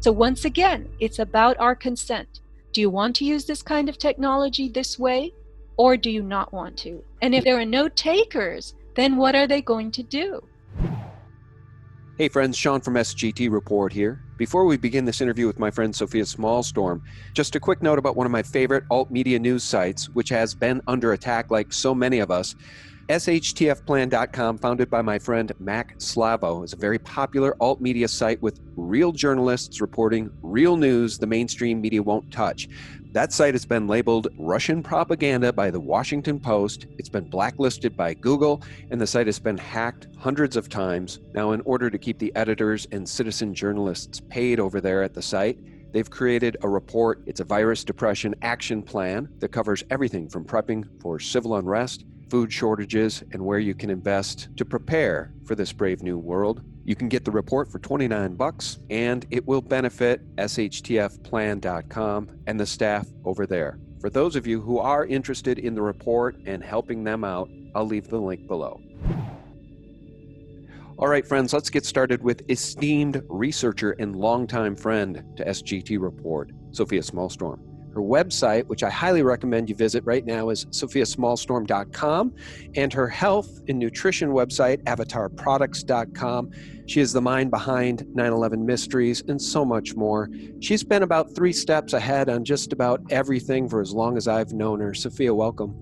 So once again, it's about our consent. Do you want to use this kind of technology this way, or do you not want to? And if there are no takers, then what are they going to do? Hey friends, Sean from SGT Report here. Before we begin this interview with my friend Sofia Smallstorm, just a quick note about one of my favorite alt media news sites, which has been under attack like so many of us. SHTFplan.com, founded by my friend Mac Slavo, is a very popular alt media site with real journalists reporting real news the mainstream media won't touch. That site has been labeled Russian propaganda by the Washington Post. It's been blacklisted by Google, and the site has been hacked hundreds of times. Now, in order to keep the editors and citizen journalists paid over there at the site, they've created a report. It's a virus depression action plan that covers everything from prepping for civil unrest, food shortages, and where you can invest to prepare for this brave new world. You can get the report for $29, and it will benefit SHTFplan.com and the staff over there. For those of you who are interested in the report and helping them out, I'll leave the link below. All right, friends, let's get started with esteemed researcher and longtime friend to SGT Report, Sofia Smallstorm. Her website, which I highly recommend you visit right now, is sofiasmallstorm.com, and her health and nutrition website, avatarproducts.com. She is the mind behind 9/11 Mysteries and so much more. She's been about 3 steps ahead on just about everything for as long as I've known her. Sofia, welcome.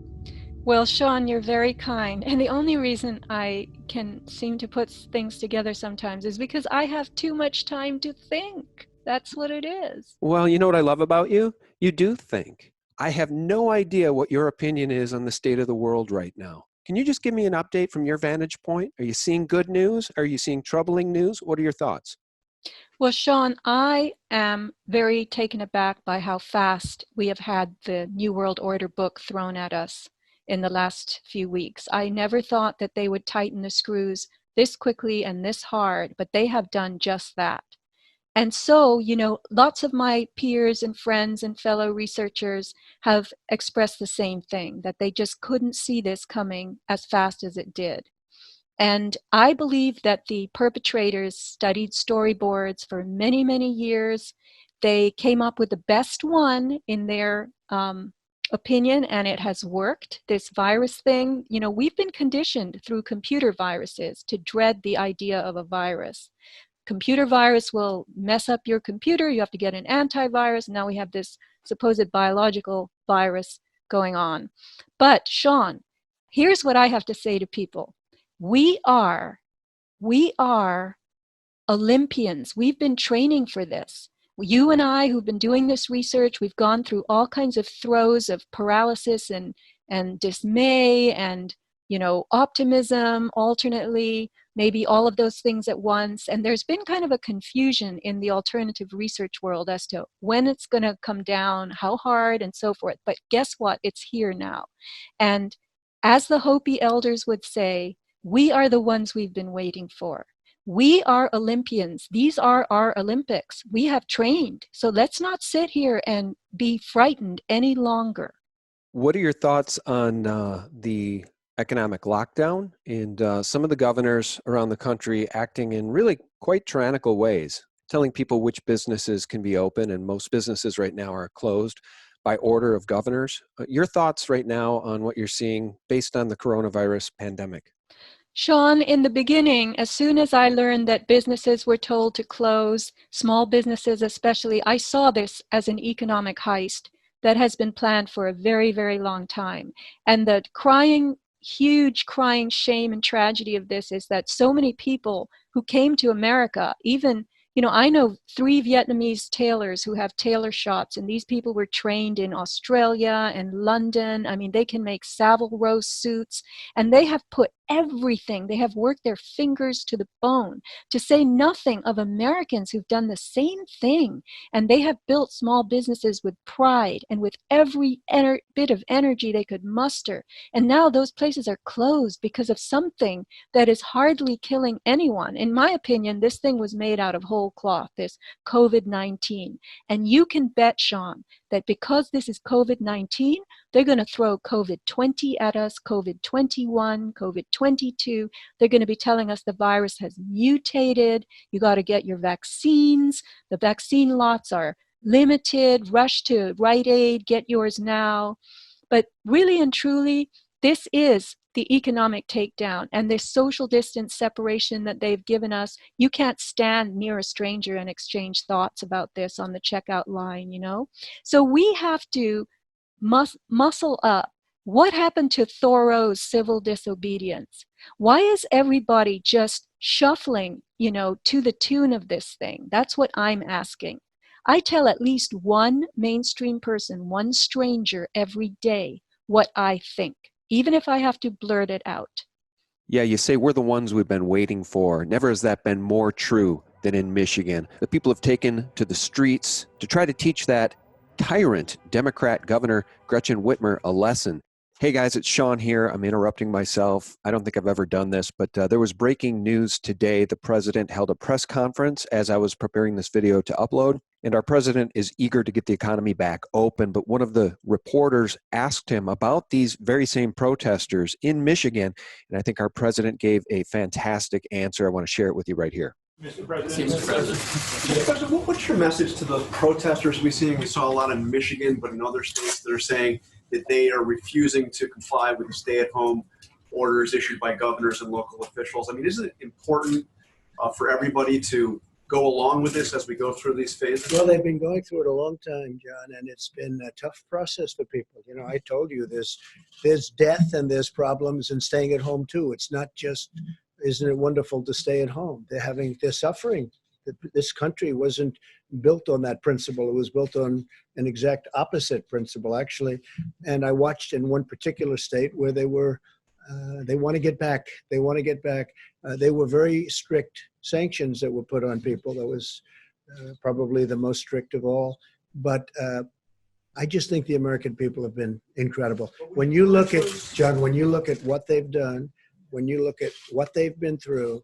Well, Sean, you're very kind. And the only reason I can seem to put things together sometimes is because I have too much time to think. That's what it is. Well, you know what I love about you? You do think. I have no idea what your opinion is on the state of the world right now. Can you just give me an update from your vantage point? Are you seeing good news? Are you seeing troubling news? What are your thoughts? Well, Sean, I am very taken aback by how fast we have had the New World Order book thrown at us in the last few weeks. I never thought that they would tighten the screws this quickly and this hard, but they have done just that. And so, lots of my peers and friends and fellow researchers have expressed the same thing, that they just couldn't see this coming as fast as it did. And I believe that the perpetrators studied storyboards for many, many years. They came up with the best one in their opinion, and it has worked. This virus thing, we've been conditioned through computer viruses to dread the idea of a virus. Computer virus will mess up your computer. You have to get an antivirus. Now we have this supposed biological virus going on. But Sean, here's what I have to say to people. We are Olympians. We've been training for this. You and I, who've been doing this research, we've gone through all kinds of throes of paralysis and dismay and, optimism alternately, maybe all of those things at once. And there's been kind of a confusion in the alternative research world as to when it's going to come down, how hard, and so forth. But guess what? It's here now. And as the Hopi elders would say, we are the ones we've been waiting for. We are Olympians. These are our Olympics. We have trained. So let's not sit here and be frightened any longer. What are your thoughts on the economic lockdown and some of the governors around the country acting in really quite tyrannical ways, telling people which businesses can be open, and most businesses right now are closed by order of governors? Your thoughts right now on what you're seeing based on the coronavirus pandemic? Sean, in the beginning, as soon as I learned that businesses were told to close, small businesses especially, I saw this as an economic heist that has been planned for a very, very long time. And the huge crying shame and tragedy of this is that so many people who came to America, even, I know 3 Vietnamese tailors who have tailor shops, and these people were trained in Australia and London. I mean, they can make Savile Row suits, and they have put everything, they have worked their fingers to the bone, to say nothing of Americans who've done the same thing. And they have built small businesses with pride and with every bit of energy they could muster. And now those places are closed because of something that is hardly killing anyone. In my opinion, this thing was made out of whole cloth, this COVID-19. And you can bet, Sean, that because this is COVID-19, They're going to throw COVID-20 at us, COVID-21, COVID-22. They're going to be telling us the virus has mutated. You got to get your vaccines. The vaccine lots are limited. Rush to Rite Aid, get yours now. But really and truly, this is the economic takedown and this social distance separation that they've given us. You can't stand near a stranger and exchange thoughts about this on the checkout line, you know? So we have to muscle up. What happened to Thoreau's civil disobedience? Why is everybody just shuffling, you know, to the tune of this thing? That's what I'm asking. I tell at least one mainstream person, one stranger every day what I think, even if I have to blurt it out. Yeah, you say we're the ones we've been waiting for. Never has that been more true than in Michigan. The people have taken to the streets to try to teach that tyrant Democrat Governor Gretchen Whitmer a lesson. Hey guys, it's Sean here. I'm interrupting myself. I don't think I've ever done this, but there was breaking news today. The president held a press conference as I was preparing this video to upload, and our president is eager to get the economy back open. But one of the reporters asked him about these very same protesters in Michigan, and I think our president gave a fantastic answer. I want to share it with you right here. Mr. President. Mr. President, what's your message to those protesters we saw a lot in Michigan, but in other states that are saying that they are refusing to comply with the stay-at-home orders issued by governors and local officials? I mean, isn't it important for everybody to go along with this as we go through these phases? Well, they've been going through it a long time, John, and it's been a tough process for people. You know, I told you there's death and there's problems in staying at home too. It's not just, isn't it wonderful to stay at home? They're suffering. This country wasn't built on that principle. It was built on an exact opposite principle, actually. And I watched in one particular state where they want to get back. They want to get back. They were very strict sanctions that were put on people. That was probably the most strict of all. But I just think the American people have been incredible. When you look at, John, when you look at what they've done, when you look at what they've been through,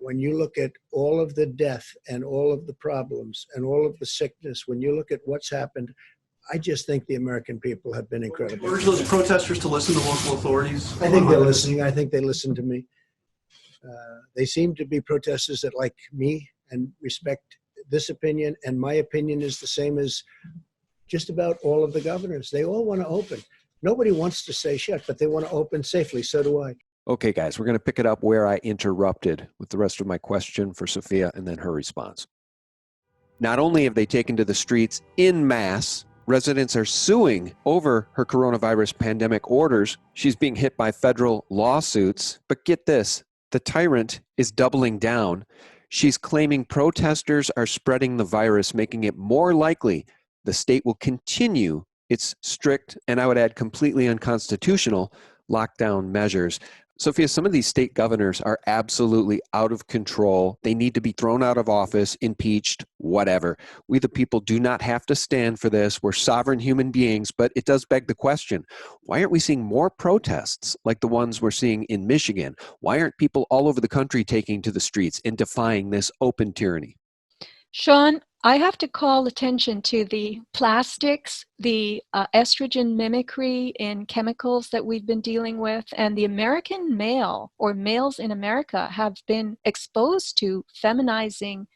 when you look at all of the death and all of the problems and all of the sickness, when you look at what's happened, I just think the American people have been incredible. Urge those protesters to listen to local authorities? I think they're listening. I think they listen to me. They seem to be protesters that like me and respect this opinion, and my opinion is the same as just about all of the governors. They all want to open. Nobody wants to stay shut, but they want to open safely. So do I. Okay, guys, we're going to pick it up where I interrupted with the rest of my question for Sofia and then her response. Not only have they taken to the streets en masse, residents are suing over her coronavirus pandemic orders. She's being hit by federal lawsuits. But get this, the tyrant is doubling down. She's claiming protesters are spreading the virus, making it more likely the state will continue its strict, and I would add completely unconstitutional, lockdown measures. Sofia, some of these state governors are absolutely out of control. They need to be thrown out of office, impeached, whatever. We the people do not have to stand for this. We're sovereign human beings, but it does beg the question, why aren't we seeing more protests like the ones we're seeing in Michigan? Why aren't people all over the country taking to the streets and defying this open tyranny? Sean, I have to call attention to the plastics, the estrogen mimicry in chemicals that we've been dealing with, and the American male or males in America have been exposed to feminizing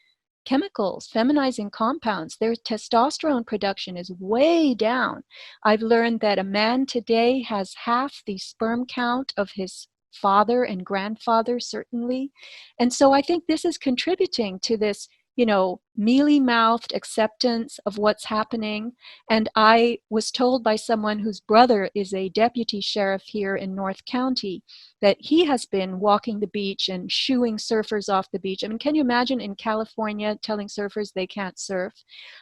chemicals, feminizing compounds. Their testosterone production is way down. I've learned that a man today has half the sperm count of his father and grandfather, certainly. And so I think this is contributing to this, you know, mealy-mouthed acceptance of what's happening. And I was told by someone whose brother is a deputy sheriff here in North County that he has been walking the beach and shooing surfers off the beach. I mean, can you imagine in California telling surfers they can't surf?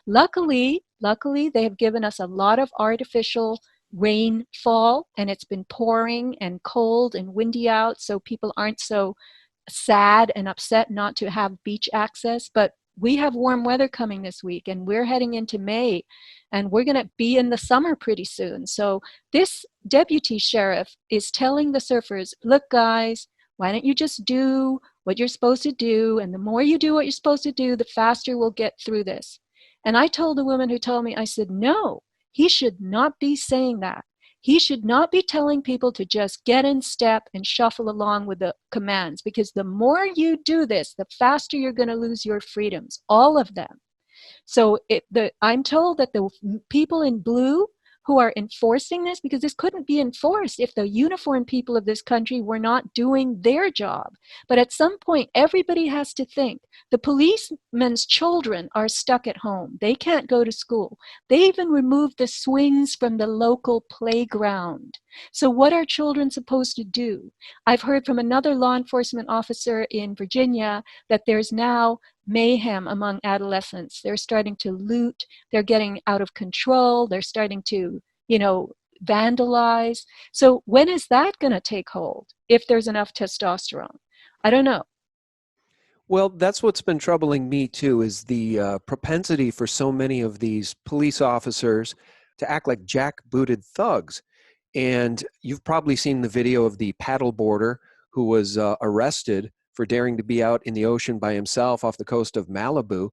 Luckily, they have given us a lot of artificial rainfall, and it's been pouring and cold and windy out, so people aren't so sad and upset not to have beach access. But we have warm weather coming this week, and we're heading into May, and we're going to be in the summer pretty soon. So this deputy sheriff is telling the surfers, look guys, why don't you just do what you're supposed to do, and the more you do what you're supposed to do, the faster we'll get through this. And I told the woman who told me, I said, no, he should not be saying that. He should not be telling people to just get in step and shuffle along with the commands, because the more you do this, the faster you're going to lose your freedoms, all of them. So I'm told that the people in blue who are enforcing this, because this couldn't be enforced if the uniformed people of this country were not doing their job. But at some point, everybody has to think. The policemen's children are stuck at home. They can't go to school. They even removed the swings from the local playground. So what are children supposed to do? I've heard from another law enforcement officer in Virginia that there's now mayhem among adolescents. They're starting to loot. They're getting out of control. They're starting to, vandalize. So when is that going to take hold if there's enough testosterone? I don't know. Well, that's what's been troubling me too, is the propensity for so many of these police officers to act like jackbooted thugs. And you've probably seen the video of the paddleboarder who was arrested for daring to be out in the ocean by himself off the coast of Malibu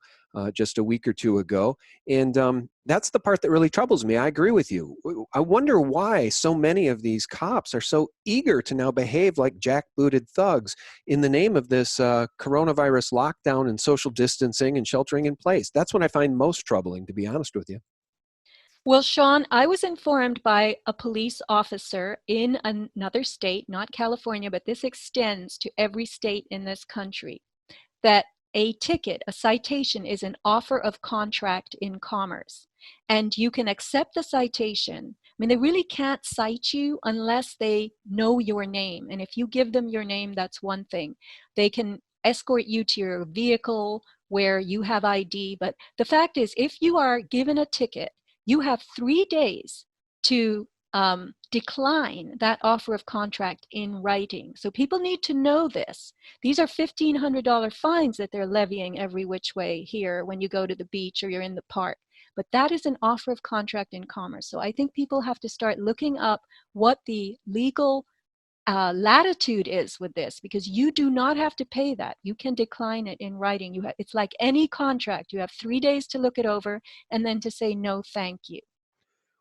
just a week or two ago. And that's the part that really troubles me. I agree with you. I wonder why so many of these cops are so eager to now behave like jackbooted thugs in the name of this coronavirus lockdown and social distancing and sheltering in place. That's what I find most troubling, to be honest with you. Well, Sean, I was informed by a police officer in another state, not California, but this extends to every state in this country, that a ticket, a citation, is an offer of contract in commerce. And you can accept the citation. I mean, they really can't cite you unless they know your name. And if you give them your name, that's one thing. They can escort you to your vehicle where you have ID. But the fact is, if you are given a ticket, you have 3 days to decline that offer of contract in writing. So people need to know this. These are $1,500 fines that they're levying every which way here when you go to the beach or you're in the park. But that is an offer of contract in commerce. So I think people have to start looking up what the legal latitude is with this, because you do not have to pay that. You can decline it in writing. It's like any contract. You have 3 days to look it over and then to say no, thank you.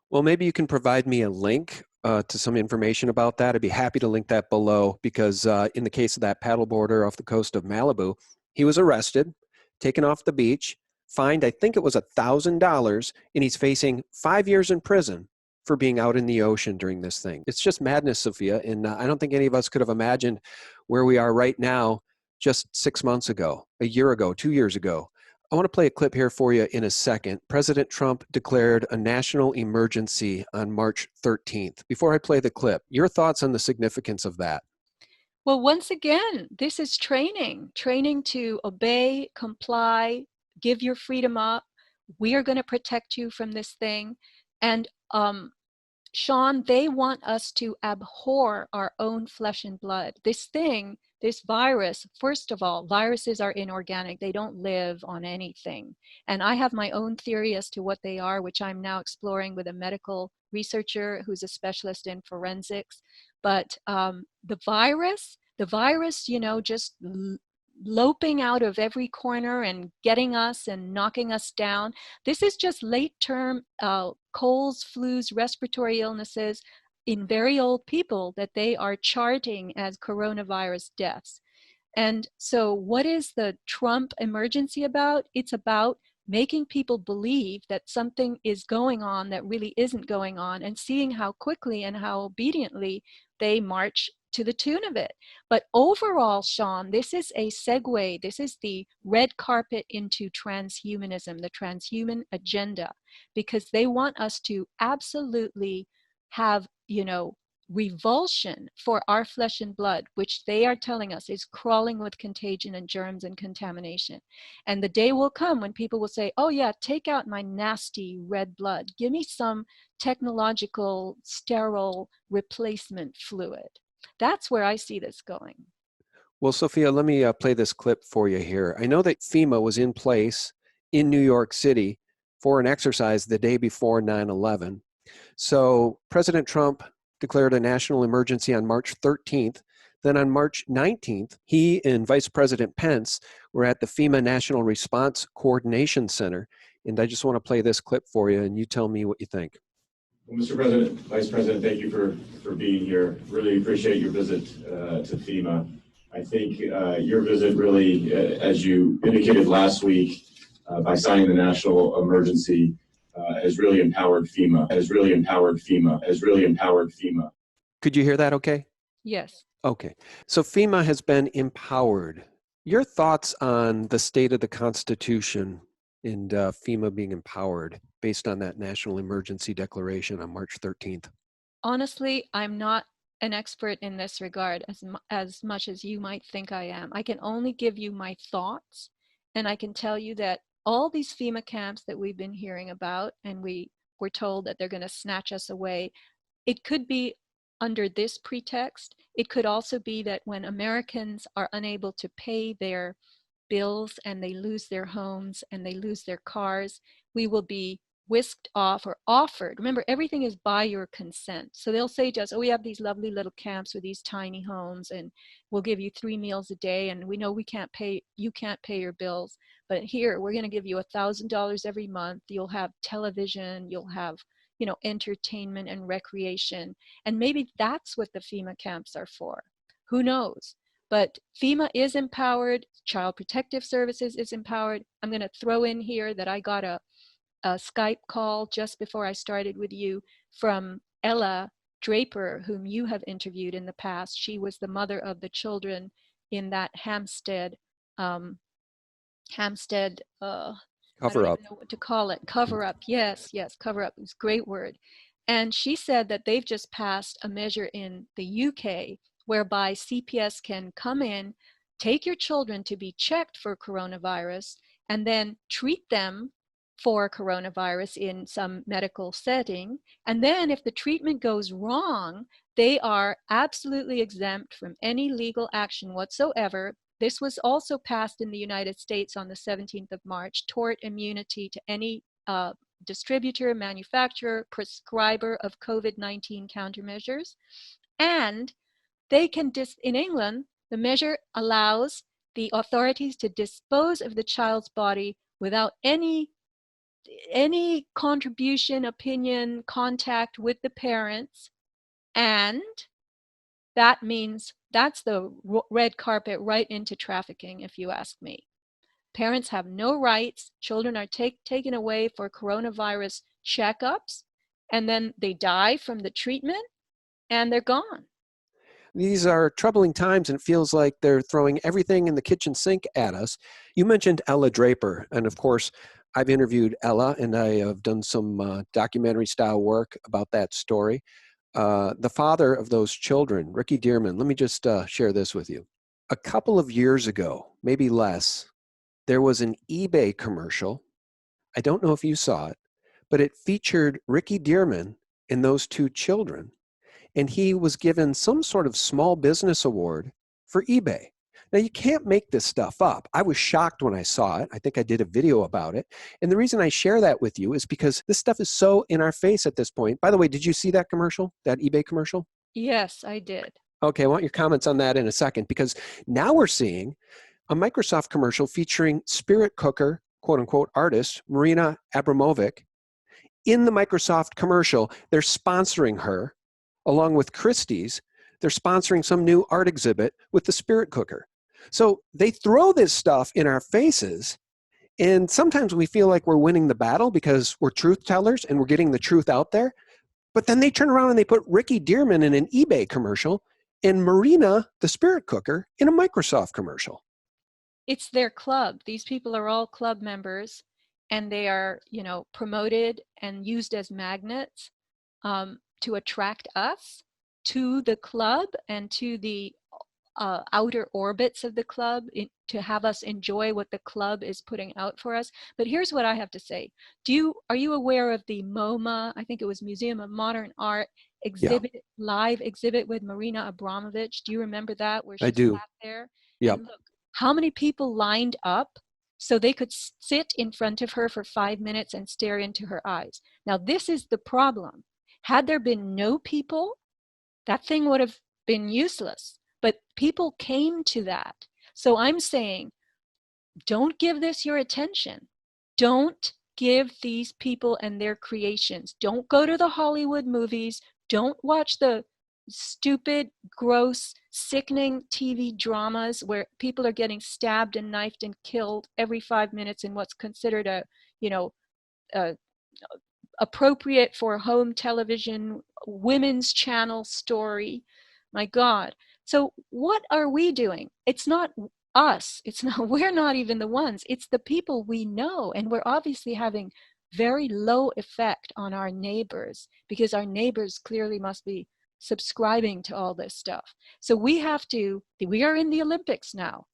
Well, maybe you can provide me a link to some information about that. I'd be happy to link that below, because in the case of that paddleboarder off the coast of Malibu, he was arrested, taken off the beach, fined, I think it was $1,000, and he's facing 5 years in prison for being out in the ocean during this thing. It's just madness, Sophia, and I don't think any of us could have imagined where we are right now just 6 months ago, a year ago, 2 years ago. I want to play a clip here for you in a second. President Trump declared a national emergency on March 13th. Before I play the clip, your thoughts on the significance of that? Well, once again, this is training to obey, comply, give your freedom up. We are going to protect you from this thing. And Sean, they want us to abhor our own flesh and blood. This thing, this virus, first of all, viruses are inorganic. They don't live on anything. And I have my own theory as to what they are, which I'm now exploring with a medical researcher who's a specialist in forensics. But the virus, just loping out of every corner and getting us and knocking us down. This is just late-term colds, flus, respiratory illnesses in very old people that they are charting as coronavirus deaths. And so what is the Trump emergency about? It's about making people believe that something is going on that really isn't going on, and seeing how quickly and how obediently they march to the tune of it. But overall, Sean, this is a segue. This is the red carpet into transhumanism, the transhuman agenda, because they want us to absolutely have, revulsion for our flesh and blood, which they are telling us is crawling with contagion and germs and contamination. And the day will come when people will say, oh yeah, take out my nasty red blood. Give me some technological sterile replacement fluid. That's where I see this going. Well, Sophia, let me play this clip for you here. I know that FEMA was in place in New York City for an exercise the day before 9/11. So President Trump declared a national emergency on March 13th. Then on March 19th, he and Vice President Pence were at the FEMA National Response Coordination Center. And I just want to play this clip for you, and you tell me what you think. Well, Mr. President, Vice President, thank you for being here. Really appreciate your visit to FEMA. I think your visit really, as you indicated last week, by signing the national emergency, has really empowered FEMA, Could you hear that okay? Yes. Okay. So FEMA has been empowered. Your thoughts on the state of the Constitution and FEMA being empowered based on that national emergency declaration on March 13th? Honestly, I'm not an expert in this regard as much as you might think I am. I can only give you my thoughts, and I can tell you that all these FEMA camps that we've been hearing about, and we were told that they're going to snatch us away, it could be under this pretext. It could also be that when Americans are unable to pay their bills and they lose their homes and they lose their cars, we will be whisked off or offered. Remember, everything is by your consent. So they'll say to us, oh, we have these lovely little camps with these tiny homes and we'll give you 3 meals a day, and we know you can't pay your bills, but here we're going to give you $1,000 every month. You'll have television, you'll have entertainment and recreation. And maybe that's what the FEMA camps are for. Who knows? But FEMA is empowered. Child Protective Services is empowered. I'm going to throw in here that I got a Skype call just before I started with you from Ella Draper, whom you have interviewed in the past. She was the mother of the children in that Hampstead I don't Cover up. even know what to call it. Cover up. Yes, cover up. It's a great word. And she said that they've just passed a measure in the UK whereby CPS can come in, take your children to be checked for coronavirus, and then treat them for coronavirus in some medical setting. And then if the treatment goes wrong, they are absolutely exempt from any legal action whatsoever. This was also passed in the United States on the 17th of March, tort immunity to any distributor, manufacturer, prescriber of COVID-19 countermeasures. And they can, in England, the measure allows the authorities to dispose of the child's body without any contribution, opinion, contact with the parents. And that means that's the red carpet right into trafficking, if you ask me. Parents have no rights. Children are taken away for coronavirus checkups, and then they die from the treatment, and they're gone. These are troubling times, and it feels like they're throwing everything in the kitchen sink at us. You mentioned Ella Draper, and of course, I've interviewed Ella, and I have done some documentary-style work about that story. The father of those children, Ricky Dearman, let me just share this with you. A couple of years ago, maybe less, there was an eBay commercial. I don't know if you saw it, but it featured Ricky Dearman and those 2 children. And he was given some sort of small business award for eBay. Now, you can't make this stuff up. I was shocked when I saw it. I think I did a video about it. And the reason I share that with you is because this stuff is so in our face at this point. By the way, did you see that commercial, that eBay commercial? Yes, I did. Okay, I want your comments on that in a second, because now we're seeing a Microsoft commercial featuring spirit cooker, quote unquote, artist Marina Abramovic. In the Microsoft commercial, they're sponsoring her along with Christie's. They're sponsoring some new art exhibit with the spirit cooker. So they throw this stuff in our faces, and sometimes we feel like we're winning the battle because we're truth tellers and we're getting the truth out there. But then they turn around and they put Ricky Dearman in an eBay commercial and Marina, the spirit cooker, in a Microsoft commercial. It's their club. These people are all club members, and they are, promoted and used as magnets to attract us to the club and to the outer orbits of the club, to have us enjoy what the club is putting out for us. But here's what I have to say. Are you aware of the MoMA, I think it was Museum of Modern Art exhibit, yeah, live exhibit with Marina Abramovic? Do you remember that, where she sat there? Yep. And look, how many people lined up so they could sit in front of her for 5 minutes and stare into her eyes? Now, this is the problem. Had there been no people, that thing would have been useless. But people came to that. So I'm saying, don't give this your attention. Don't give these people and their creations. Don't go to the Hollywood movies. Don't watch the stupid, gross, sickening TV dramas where people are getting stabbed and knifed and killed every 5 minutes in what's considered a, you know, a appropriate for home television women's channel story. My God. So what are we doing? It's not us. It's not, we're not even the ones. It's the people we know. And we're obviously having very low effect on our neighbors because our neighbors clearly must be subscribing to all this stuff. So we are in the Olympics now.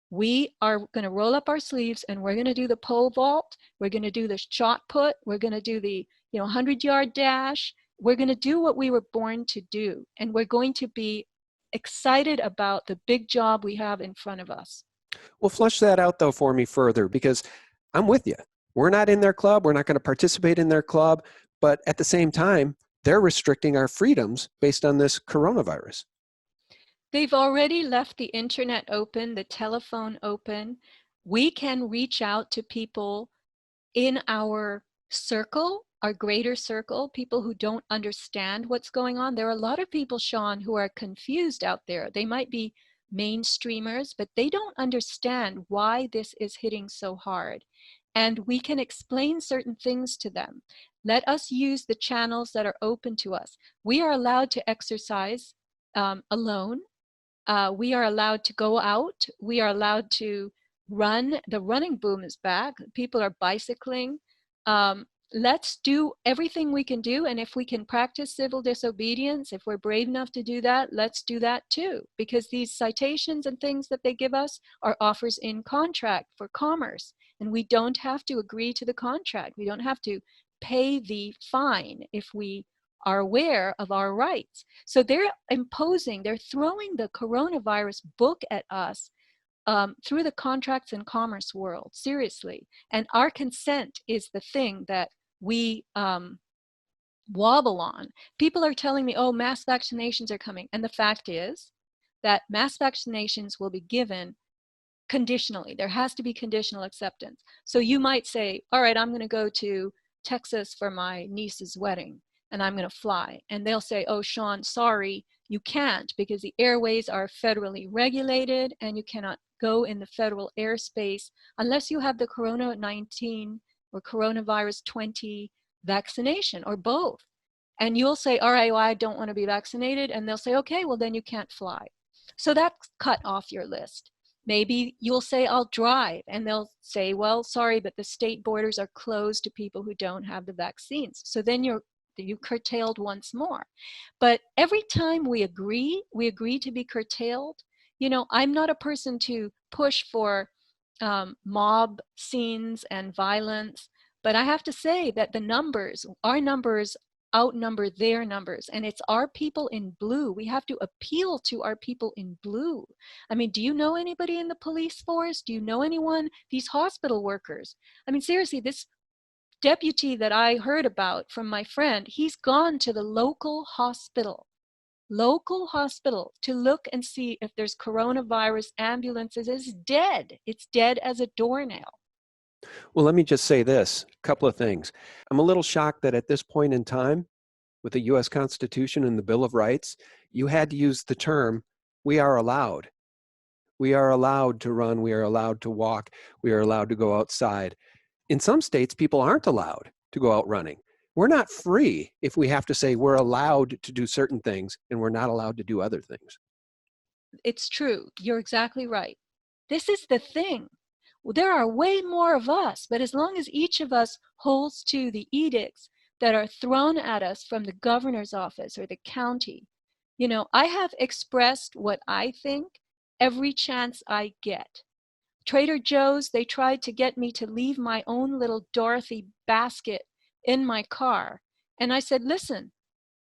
We are going to roll up our sleeves and we're going to do the pole vault. We're going to do the shot put. We're going to do the 100-yard dash. We're going to do what we were born to do. And we're going to be excited about the big job we have in front of us. Well, flesh that out, though, for me further, because I'm with you. We're not in their club. We're not going to participate in their club. But at the same time, they're restricting our freedoms based on this coronavirus. They've already left the internet open, the telephone open. We can reach out to people in our circle, our greater circle, people who don't understand what's going on. There are a lot of people, Sean, who are confused out there. They might be mainstreamers, but they don't understand why this is hitting so hard. And we can explain certain things to them. Let us use the channels that are open to us. We are allowed to exercise alone. We are allowed to go out. We are allowed to run. The running boom is back. People are bicycling. Let's do everything we can do. And if we can practice civil disobedience, if we're brave enough to do that, let's do that too. Because these citations and things that they give us are offers in contract for commerce. And we don't have to agree to the contract. We don't have to pay the fine if we are aware of our rights. So they're throwing the coronavirus book at us through the contracts and commerce world, seriously. And our consent is the thing that we wobble on. People are telling me, oh, mass vaccinations are coming. And the fact is that mass vaccinations will be given conditionally. There has to be conditional acceptance. So you might say, all right, I'm going to go to Texas for my niece's wedding and I'm going to fly. And they'll say, oh, Sean, sorry, you can't because the airways are federally regulated and you cannot go in the federal airspace unless you have the Corona-19 or coronavirus 20 vaccination or both. And you'll say, all right, well, I don't want to be vaccinated. And they'll say, okay, well, then you can't fly. So that's cut off your list. Maybe you'll say, I'll drive. And they'll say, well, sorry, but the state borders are closed to people who don't have the vaccines. So then you curtailed once more. But every time we agree to be curtailed. I'm not a person to push for mob scenes and violence, but I have to say that our numbers outnumber their numbers, and it's our people in blue. We have to appeal to our people in blue. I mean, do you know anybody in the police force? Do you know anyone? These hospital workers. I mean, seriously, this deputy that I heard about from my friend, he's gone to the local hospital to look and see if there's coronavirus ambulances. It's dead. It's dead as a doornail. Well, let me just say this, a couple of things. I'm a little shocked that at this point in time, with the U.S. Constitution and the Bill of Rights, you had to use the term, we are allowed. We are allowed to run. We are allowed to walk. We are allowed to go outside. In some states, people aren't allowed to go out running. We're not free if we have to say we're allowed to do certain things and we're not allowed to do other things. It's true. You're exactly right. This is the thing. There are way more of us, but as long as each of us holds to the edicts that are thrown at us from the governor's office or the county, I have expressed what I think every chance I get. Trader Joe's, they tried to get me to leave my own little Dorothy basket in my car. And I said, listen,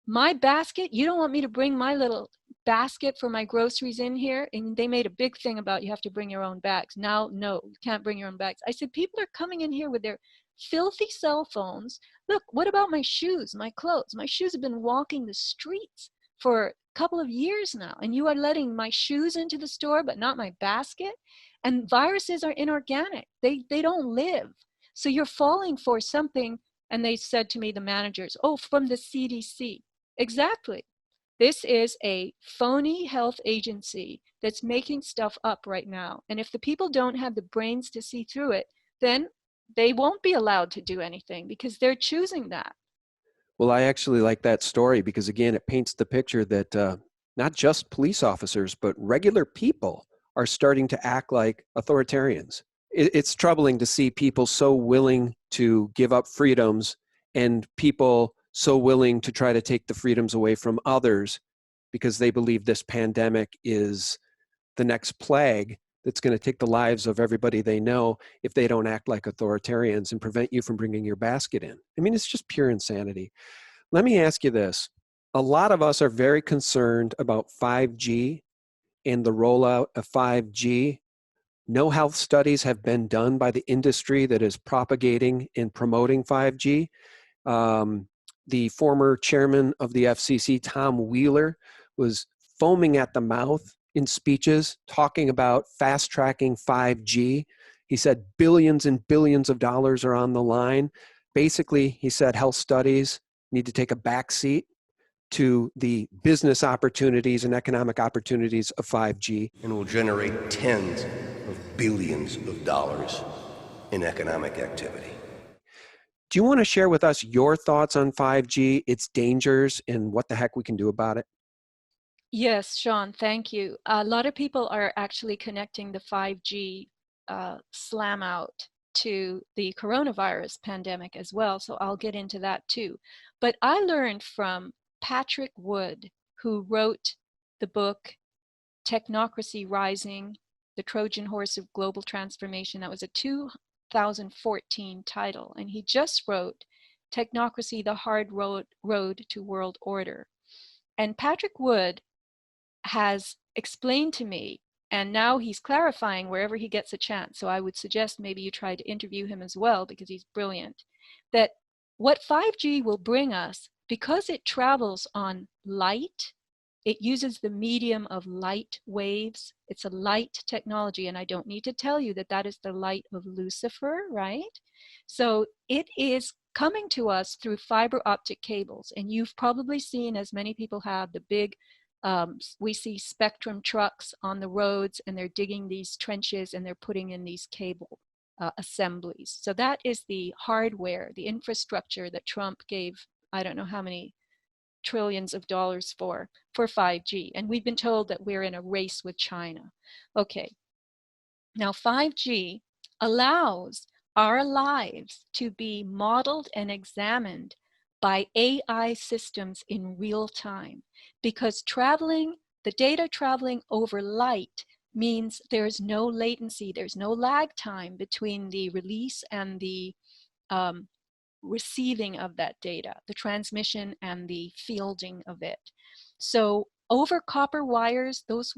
my basket, you don't want me to bring my little basket for my groceries in here? And they made a big thing about you have to bring your own bags. Now, no, you can't bring your own bags. I said, people are coming in here with their filthy cell phones. Look, what about my shoes, my clothes? My shoes have been walking the streets for a couple of years now. And you are letting my shoes into the store, but not my basket? And viruses are inorganic. They don't live. So you're falling for something, and they said to me, the managers, oh, from the CDC. Exactly. This is a phony health agency that's making stuff up right now. And if the people don't have the brains to see through it, then they won't be allowed to do anything because they're choosing that. Well, I actually like that story because, again, it paints the picture that not just police officers, but regular people are starting to act like authoritarians. It's troubling to see people so willing to give up freedoms and people so willing to try to take the freedoms away from others because they believe this pandemic is the next plague that's going to take the lives of everybody they know if they don't act like authoritarians and prevent you from bringing your basket in. I mean, it's just pure insanity. Let me ask you this. A lot of us are very concerned about 5G and the rollout of 5G. No health studies have been done by the industry that is propagating and promoting 5G. The former chairman of the FCC, Tom Wheeler, was foaming at the mouth in speeches talking about fast-tracking 5G. He said billions and billions of dollars are on the line. Basically, he said health studies need to take a backseat to the business opportunities and economic opportunities of 5G. And will generate tens of billions of dollars in economic activity. Do you want to share with us your thoughts on 5G, its dangers, and what the heck we can do about it? Yes, Sean, thank you. A lot of people are actually connecting the 5G slam out to the coronavirus pandemic as well, so I'll get into that too. But I learned from Patrick Wood, who wrote the book Technocracy Rising, the Trojan Horse of Global Transformation. That was a 2014 title, and he just wrote Technocracy, the Hard Road to World Order. And Patrick Wood has explained to me, and now he's clarifying wherever he gets a chance, so I would suggest maybe you try to interview him as well because he's brilliant, that what 5G will bring us, because it travels on light, it uses the medium of light waves. It's a light technology, and I don't need to tell you that that is the light of Lucifer, right? So it is coming to us through fiber optic cables, and you've probably seen, as many people have, the big we see Spectrum trucks on the roads, and they're digging these trenches and they're putting in these cable assemblies. So that is the hardware, the infrastructure that Trump gave, I don't know how many trillions of dollars for 5G. And we've been told that we're in a race with China. Okay, now 5G allows our lives to be modeled and examined by AI systems in real time, because the data traveling over light means there's no latency, there's no lag time between the release and the receiving of that data, the transmission and the fielding of it. So over copper wires, that was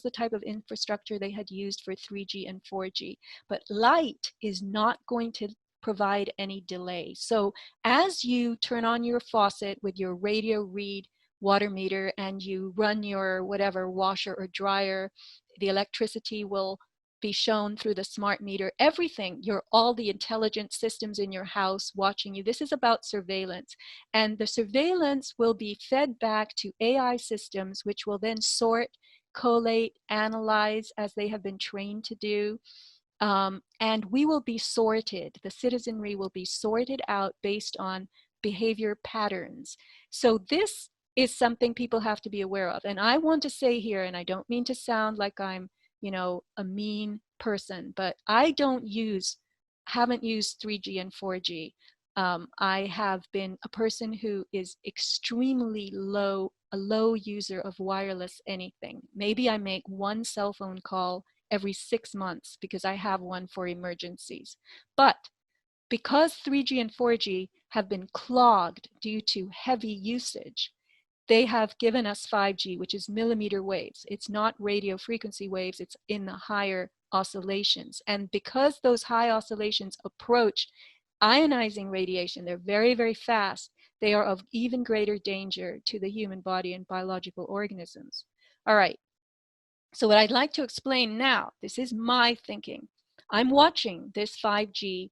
the type of infrastructure they had used for 3G and 4G. But light is not going to provide any delay. So as you turn on your faucet with your radio read water meter and you run your whatever washer or dryer, the electricity will be shown through the smart meter, everything, all the intelligent systems in your house watching you. This is about surveillance. And the surveillance will be fed back to AI systems, which will then sort, collate, analyze as they have been trained to do. And we will be sorted. The citizenry will be sorted out based on behavior patterns. So this is something people have to be aware of. And I want to say here, and I don't mean to sound like I'm a mean person, but I haven't used 3G and 4G. I have been a person who is extremely a low user of wireless anything. Maybe I make one cell phone call every 6 months because I have one for emergencies. But because 3G and 4G have been clogged due to heavy usage, they have given us 5G, which is millimeter waves. It's not radio frequency waves, it's in the higher oscillations. And because those high oscillations approach ionizing radiation, they're very, very fast, they are of even greater danger to the human body and biological organisms. All right, so what I'd like to explain now, this is my thinking. I'm watching this 5G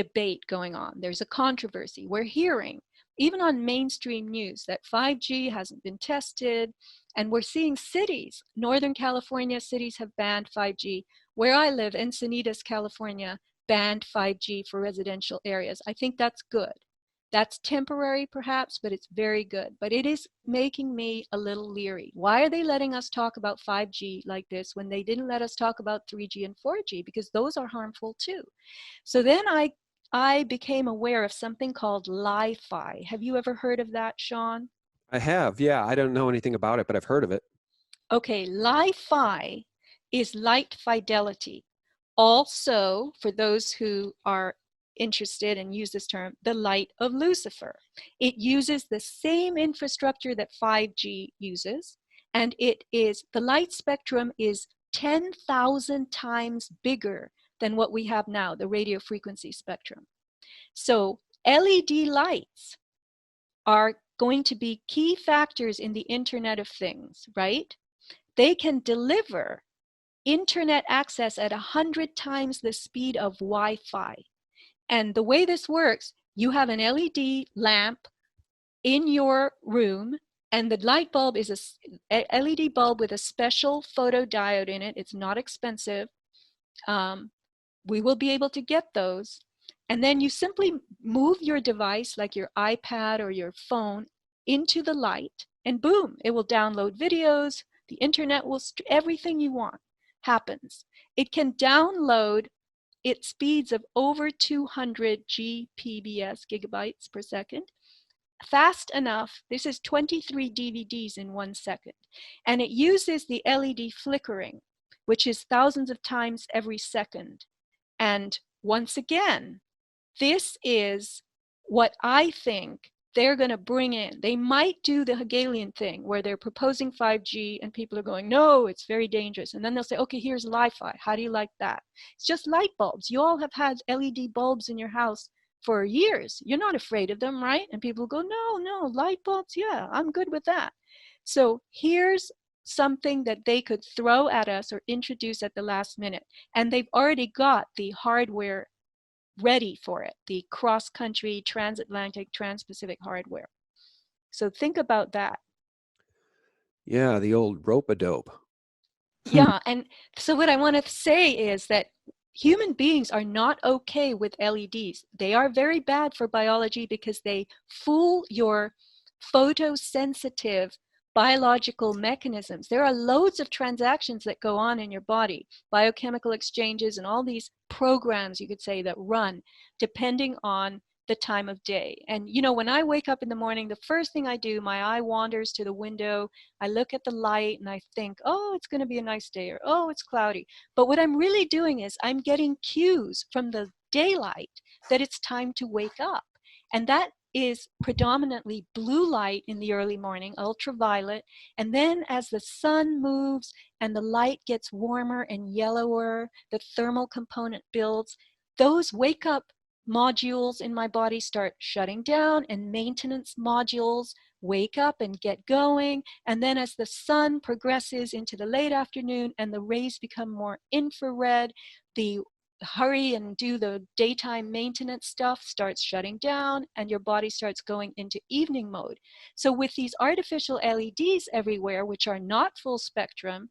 debate going on. There's a controversy. We're hearing, even on mainstream news, that 5G hasn't been tested. And we're seeing cities, Northern California cities have banned 5G. Where I live, Encinitas, California, banned 5G for residential areas. I think that's good. That's temporary perhaps, but it's very good. But it is making me a little leery. Why are they letting us talk about 5G like this when they didn't let us talk about 3G and 4G? Because those are harmful too. So then I became aware of something called Li-Fi. Have you ever heard of that, Sean? I have, yeah. I don't know anything about it, but I've heard of it. Okay, Li-Fi is light fidelity. Also, for those who are interested and use this term, the light of Lucifer. It uses the same infrastructure that 5G uses, and the light spectrum is 10,000 times bigger than what we have now, the radio frequency spectrum. So LED lights are going to be key factors in the Internet of Things, right? They can deliver internet access at 100 times the speed of Wi-Fi. And the way this works, you have an LED lamp in your room, and the light bulb is a LED bulb with a special photodiode in it. It's not expensive. We will be able to get those. And then you simply move your device, like your iPad or your phone, into the light, and boom, it will download videos. The internet will, everything you want happens. It can download at speeds of over 200 Gbps, gigabytes per second, fast enough. This is 23 DVDs in 1 second. And it uses the LED flickering, which is thousands of times every second. And once again, this is what I think they're going to bring in. They might do the Hegelian thing where they're proposing 5G and people are going, no, it's very dangerous. And then they'll say, okay, here's Li-Fi. How do you like that? It's just light bulbs. You all have had LED bulbs in your house for years. You're not afraid of them, right? And people go, no, light bulbs, yeah, I'm good with that. So here's something that they could throw at us or introduce at the last minute. And they've already got the hardware ready for it, the cross-country, transatlantic, trans-Pacific hardware. So think about that. Yeah, the old rope-a-dope. Yeah, and so what I want to say is that human beings are not okay with LEDs. They are very bad for biology because they fool your photosensitive biological mechanisms. There are loads of transactions that go on in your body, biochemical exchanges and all these programs, you could say, that run depending on the time of day. And you know, when I wake up in the morning, the first thing I do, my eye wanders to the window, I look at the light and I think, oh, it's going to be a nice day, or oh, it's cloudy. But what I'm really doing is I'm getting cues from the daylight that it's time to wake up. And that is predominantly blue light in the early morning, ultraviolet. And then as the sun moves and the light gets warmer and yellower, the thermal component builds, those wake up modules in my body start shutting down, and maintenance modules wake up and get going. And then as the sun progresses into the late afternoon and the rays become more infrared, the hurry and do the daytime maintenance stuff starts shutting down, and your body starts going into evening mode. So with these artificial LEDs everywhere, which are not full spectrum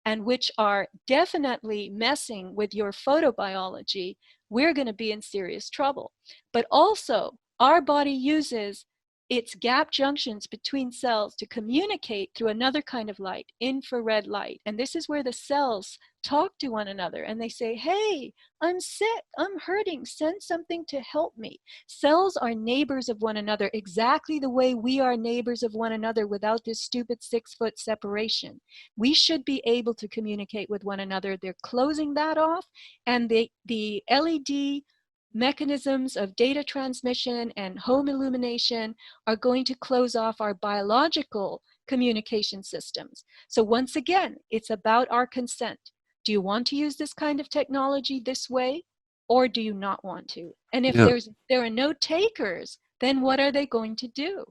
and which are definitely messing with your photobiology, we're going to be in serious trouble. But also, our body uses its gap junctions between cells to communicate through another kind of light, infrared light. And this is where the cells talk to one another and they say, hey, I'm sick, I'm hurting, send something to help me. Cells are neighbors of one another exactly the way we are neighbors of one another without this stupid 6-foot separation. We should be able to communicate with one another. They're closing that off, and the LED mechanisms of data transmission and home illumination are going to close off our biological communication systems. So once again, it's about our consent. Do you want to use this kind of technology this way, or do you not want to? And if there are no takers, then what are they going to do?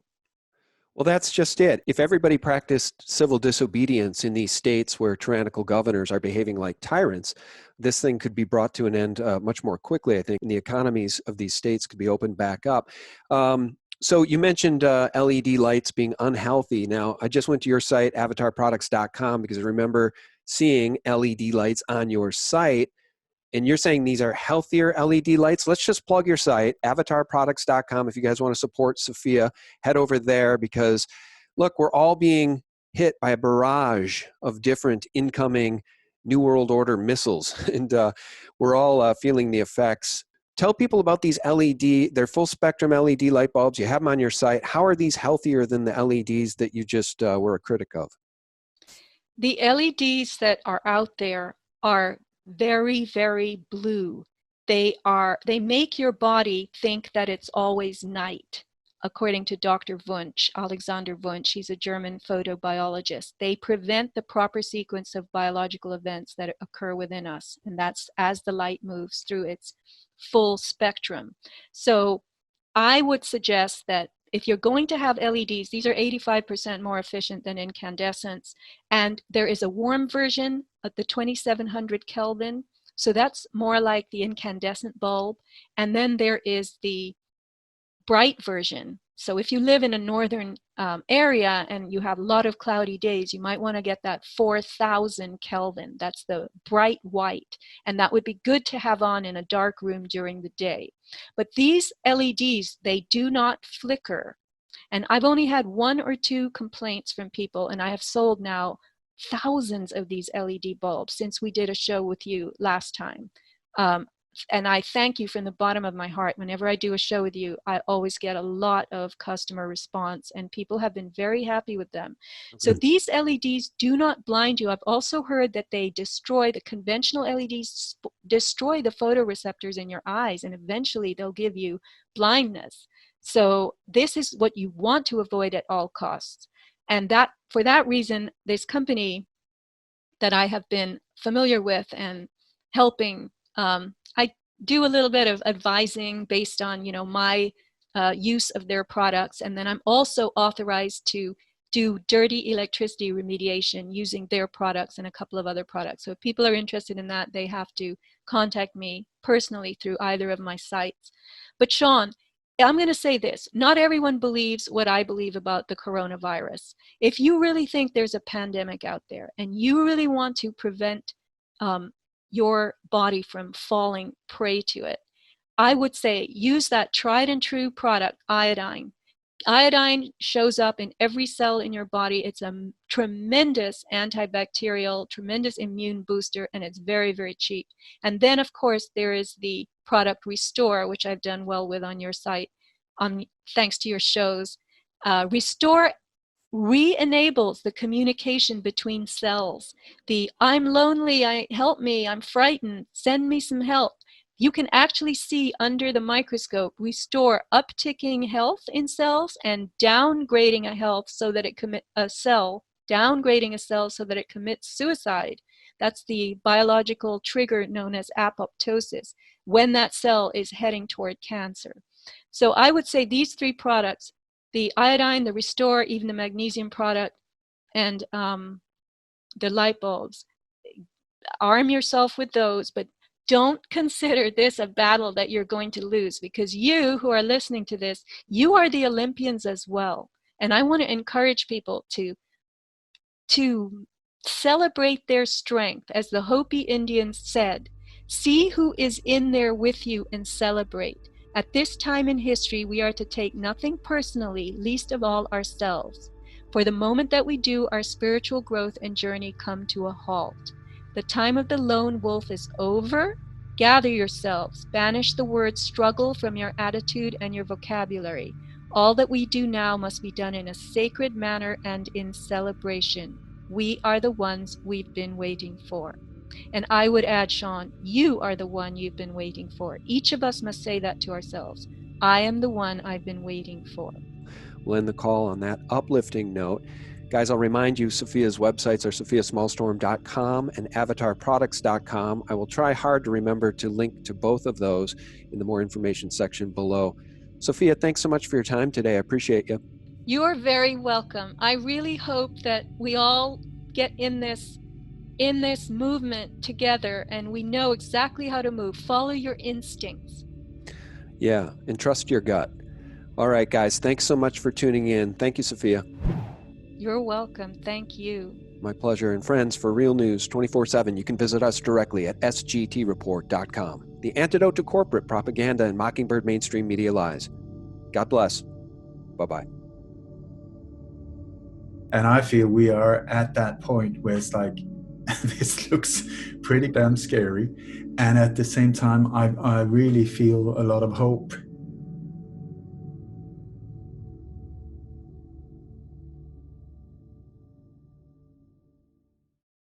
Well, that's just it. If everybody practiced civil disobedience in these states where tyrannical governors are behaving like tyrants, this thing could be brought to an end much more quickly, I think, and the economies of these states could be opened back up. So you mentioned LED lights being unhealthy. Now, I just went to your site, avatarproducts.com, because I remember seeing LED lights on your site. And you're saying these are healthier LED lights. Let's just plug your site, avatarproducts.com. If you guys want to support Sofia, head over there because, look, we're all being hit by a barrage of different incoming New World Order missiles, and we're all feeling the effects. Tell people about these LED, they're full spectrum LED light bulbs. You have them on your site. How are these healthier than the LEDs that you just were a critic of? The LEDs that are out there are very, very blue. They make your body think that it's always night, according to Dr. Wunsch, Alexander Wunsch. He's a German photobiologist. They prevent the proper sequence of biological events that occur within us, and that's as the light moves through its full spectrum. So I would suggest that if you're going to have LEDs, these are 85% more efficient than incandescents. And there is a warm version at the 2700 Kelvin. So that's more like the incandescent bulb. And then there is the bright version. So if you live in a northern area and you have a lot of cloudy days, you might want to get that 4000 Kelvin. That's the bright white. And that would be good to have on in a dark room during the day. But these LEDs, they do not flicker. And I've only had 1 or 2 complaints from people, and I have sold now thousands of these LED bulbs since we did a show with you last time. And I thank you from the bottom of my heart. Whenever I do a show with you, I always get a lot of customer response, and people have been very happy with them. Okay. So these LEDs do not blind you. I've also heard that they destroy, the conventional LEDs destroy the photoreceptors in your eyes, and eventually they'll give you blindness. So this is what you want to avoid at all costs. And that, for that reason, this company that I have been familiar with and helping, I do a little bit of advising based on, you know, my use of their products, and then I'm also authorized to do dirty electricity remediation using their products and a couple of other products. So if people are interested in that, they have to contact me personally through either of my sites. But Sean, I'm going to say this, not everyone believes what I believe about the coronavirus. If you really think there's a pandemic out there and you really want to prevent your body from falling prey to it, I would say use that tried and true product, iodine. Iodine shows up in every cell in your body. It's a tremendous antibacterial, tremendous immune booster, and it's very, very cheap. And then, of course, there is the product Restore, which I've done well with on your site, thanks to your shows. Restore re-enables the communication between cells. The I'm lonely, help me, I'm frightened, send me some help. You can actually see under the microscope, Restore upticking health in cells and downgrading a health so that it downgrading a cell so that it commits suicide. That's the biological trigger known as apoptosis, when that cell is heading toward cancer. So I would say these 3 products, the iodine, the Restore, even the magnesium product, and the light bulbs, arm yourself with those, but don't consider this a battle that you're going to lose, because you who are listening to this, you are the Olympians as well. And I want to encourage people to celebrate their strength. As the Hopi Indians said, see who is in there with you and celebrate. At this time in history, we are to take nothing personally, least of all ourselves. For the moment that we do, our spiritual growth and journey come to a halt. The time of the lone wolf is over. Gather yourselves. Banish the word struggle from your attitude and your vocabulary. All that we do now must be done in a sacred manner and in celebration. We are the ones we've been waiting for. And I would add, Sean, you are the one you've been waiting for. Each of us must say that to ourselves. I am the one I've been waiting for. We'll end the call on that uplifting note. Guys, I'll remind you, Sofia's websites are sofiasmallstorm.com and avatarproducts.com. I will try hard to remember to link to both of those in the more information section below. Sofia, thanks so much for your time today. I appreciate you. You are very welcome. I really hope that we all get in this movement together and we know exactly how to move. Follow your instincts. Yeah, and trust your gut. All right, guys, thanks so much for tuning in. Thank you, Sofia. You're welcome. Thank you. My pleasure. And friends, for real news 24/7, you can visit us directly at sgtreport.com. The antidote to corporate propaganda and mockingbird mainstream media lies. God bless. Bye-bye. And I feel we are at that point where it's like, this looks pretty damn scary. And at the same time, I really feel a lot of hope